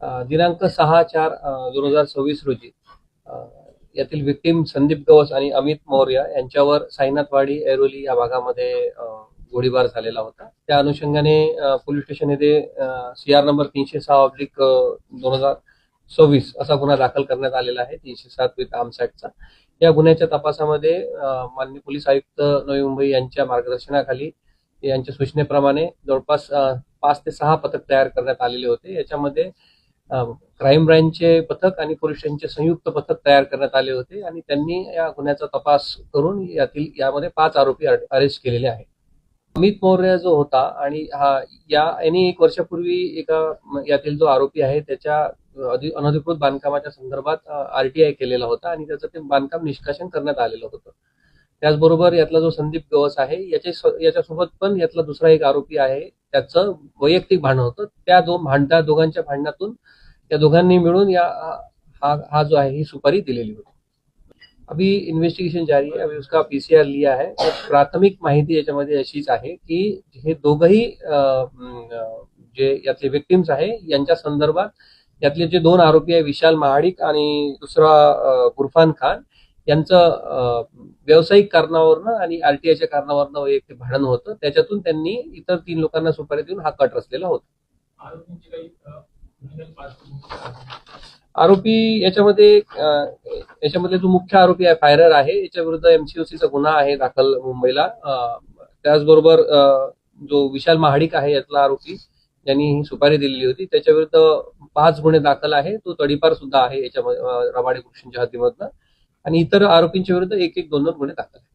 दिनांक 6/4/2026 रोजी यातील विक्टीम संदीप गवस आणि अमित मौर्य यांच्यावर साईनाथवाडी ऐरोली या भागामध्ये गोळीबार झालेला होता. त्या अनुषंगाने पोलीस स्टेशन येथे CR नंबर 306/2026 असा गुन्हा दाखल करण्यात आलेला आहे, 307 विथ आर्म्स ऍक्टचा. या गुन्ह्याच्या तपासामध्ये माननीय पोलीस आयुक्त नवी मुंबई यांच्या मार्गदर्शनाखाली यांच्या सूचनेप्रमाणे जवळपास 5 ते 6 पथक तयार करण्यात आलेले होते. याच्यामध्ये क्राईम ब्रँचचे पथक आणि पोलीस स्टेशनचे संयुक्त पथक तयार करण्यात आले होते आणि त्यांनी या गुन्ह्याचा तपास करून यामध्ये 5 आरोपी अरेस्ट केलेले आहेत. अमित मौर्य जो होता आणि यांनी 1 वर्षापूर्वी यातील जो आरोपी आहे त्याच्या अनधिकृत बांधकामाच्या संदर्भात RTI केलेला होता आणि त्याचं ते बांधकाम निष्कासन करण्यात आलेलं होतं. त्याचबरोबर यातला जो संदीप गवस आहे याच्यासोबत पण यातला दुसरा एक आरोपी आहे, त्याचं वैयक्तिक भांडण होतं. त्या दोघांच्या भांडणातून त्या दोघांनी मिळून हा जो आहे ही सुपारी दिलेली होती. अभी इन्व्हेस्टिगेशन जारी है, अभी उसका PCR लिया है. प्राथमिक माहिती याच्यामध्ये अशीच आहे की हे दोघही जे यातले विक्टिम्स आहे यांच्या संदर्भात यातले जे 2 आरोपी आहे, विशाल महाडिक आणि दुसरा गुरफान खान, यांचं व्यावसायिक कारणावरनं आणि RTIच्या कारणावरनं वैयक्तिक भांडण होतं. त्याच्यातून त्यांनी इतर 3 लोकांना सुपारी देऊन हा कट रचलेला होता. आरोपी याच्यामध्ये जो मुख्य आरोपी आहे, फायरर आहे, याच्या विरुद्ध MCOCचा गुन्हा आहे दाखल मुंबईला. त्याचबरोबर जो विशाल महाडिक आहे यातला आरोपी ज्यांनी ही सुपारी दिलेली होती त्याच्या विरुद्ध 5 गुन्हे दाखल आहे. तो तडीपार सुद्धा आहे याच्यामध्ये रबाडे पोलिसांच्या हद्दीमधनं आणि इतर आरोपींच्या विरुद्ध 1-1, 2-2 गुन्हे दाखल आहेत.